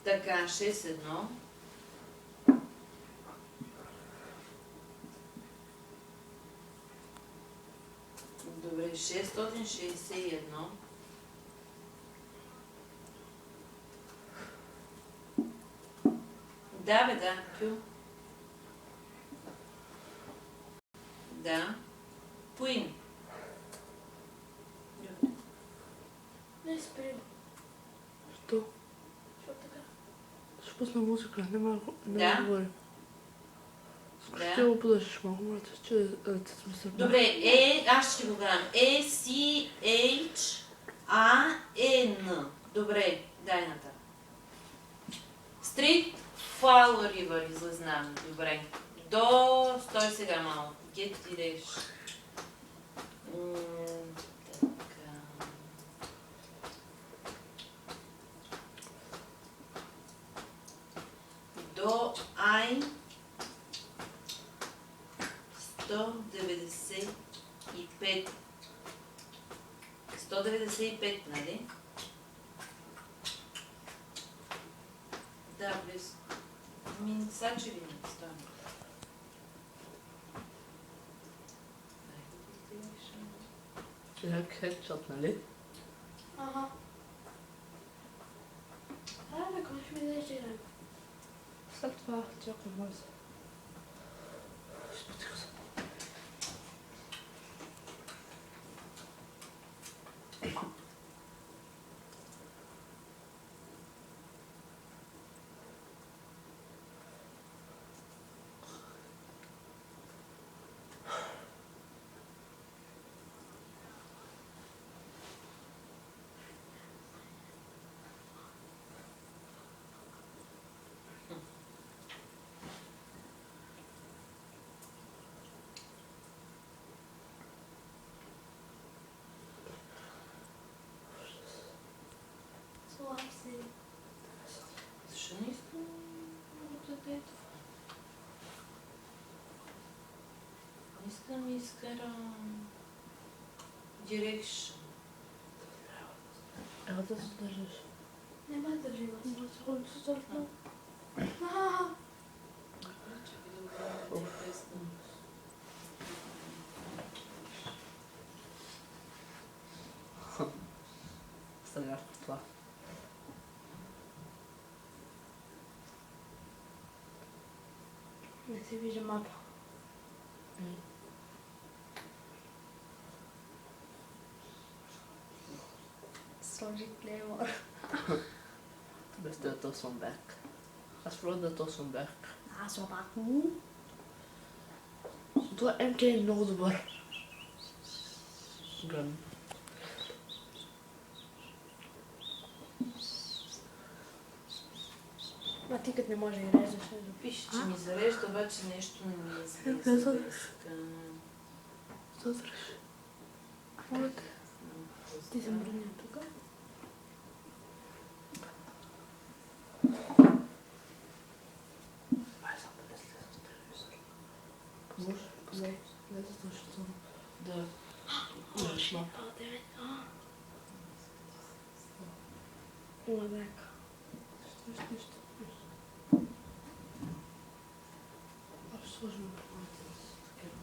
Така, 6-1. Добре, 661. Да, бе, да, Кю. Да. Пуин. Не спри. Що? Що така? Ще пусна музика, не мога Да. да говоря. Да. Ще го подържиш малко, моля те, че ръцете ми са... Добре, аз ще го гледам. E-C-H-A-N. Добре, дай ната. Street Fall River излезнам. Добре. Стой сега малко. Get direction. Така. До I 195. 195, нали? Да, близко. Сачеви не стоим. Як хедшот, нали? Ага. Бе, кой ще ми дадеш да играем? След това чакай, може се. Спотиха се. Слава си. Защо не искам от детето? Искам изкарам дирекшн. Ела да се държиш. Не ме държи вас. Не се ходи с това. Че би добре интересно. Сега това. Не се вижда мапа. Сложи клеймор. Без да тосвам бек. Аз пробвам да тосвам бек. Аз опак. Това МК е много добър. Гън. Ма ти като не може да режеш, ще да Пише, че ми зарежда, обаче нещо не ми излиза. Вляза. Искам. Задръж. Моля те. ти съм броня тук. Май съм да не слеза с телевизор. Може? Не. Не да слушаш само. Да. Имаш мапа. Има бек. Нищо. Аз ще сложим информация с такива.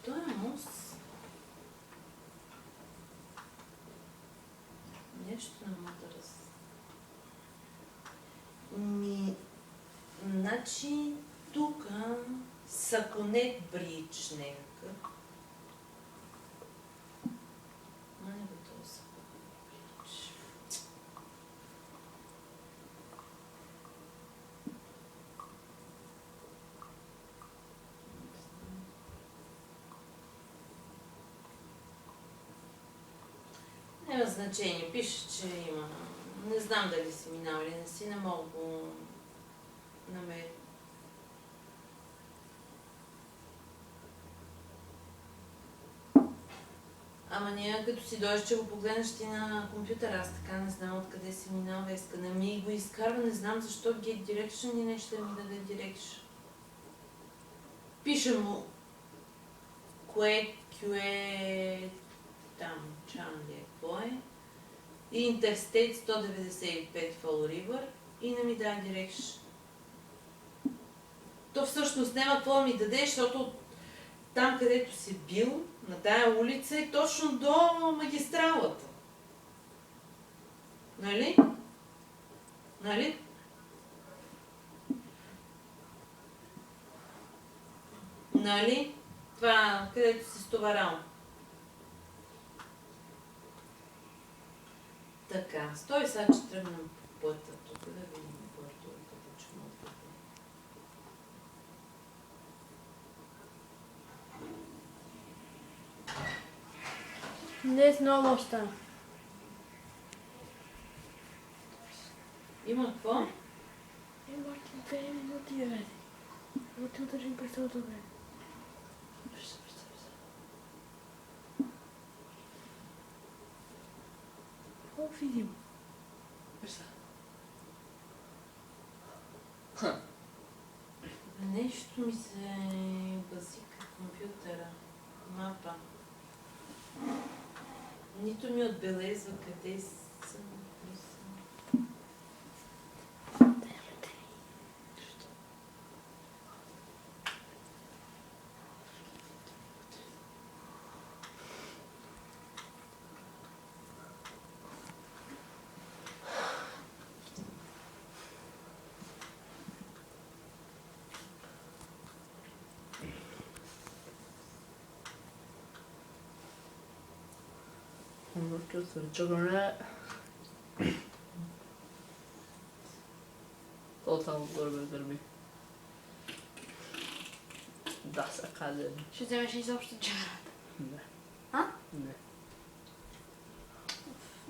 Той е мост. Нещо не мога да Значи тук Саконет бридж някакъв. Не го това Саконет бридж. Няма значение. Пише, че има. Не знам дали си минал или не си. Не мога го намеря. Ама ние като си дойдеш, че го погледнеш ти на компютъра, аз така не знам откъде си минал веска. Не ми го изкарва, не знам защо Get Direction и нещо да ми даде Direction. Пише му QE, там, Чанли, какво е? И Interstate 195 Fall River и не ми даде Direction. То всъщност няма какво да ми даде, защото там, където си бил, на тая улица е точно до магистралата. Нали? Нали? Нали? Това, където си стоварал. Така, стой сега, че тръгнем по пътя. Тук да видим горе-долу къде ще му отведе. Днес много лош стана. Има какво? Има 2 минути, бе. Да ти удържим през цялото време. Какво видим? Нещо ми се базика компютъра. Мапа. Нито ми отбелезва къде съм. Кои съм. Look at the juggernaut. Толкова гърби. Да, са казали. Ще вземеш изобщо джарата. Не. А? Не.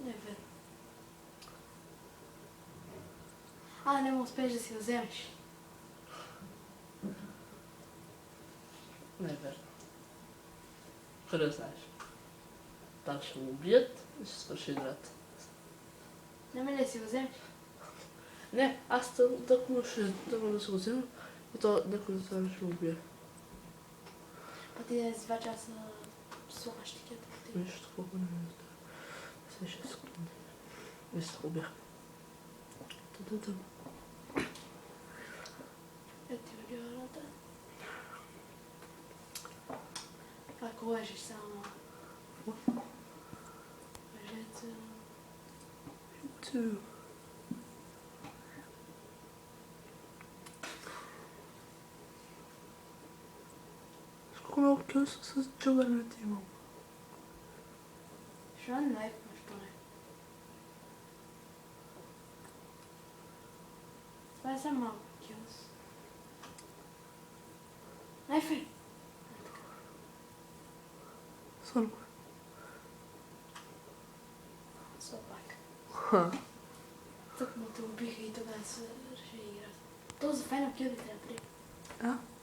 Не е верно. Не му успееш да си го вземеш. Не е верно. Къде знаеш? Там ще му убият и ще свърши играта. Няма ли да си го вземеш? Не, аз тъкмо ще тръгна да се го взема и то някой да стане ще му убие. Па ти да си 2 часа слагаш тикета. Нищо колко не ми да. 6 секунди. И се го убях. Та-та-та. Ето ти го джарата. Ако лежиш само... Лежете... Two. Сколько много килса с джугърнет имам? Ще най-пъш поне. Това е само малко килс. Най-фи! Сърго. Слабак. Ха. Тък му те убиха и тогава се реши играта. То за файнал кил би трябва 3. А?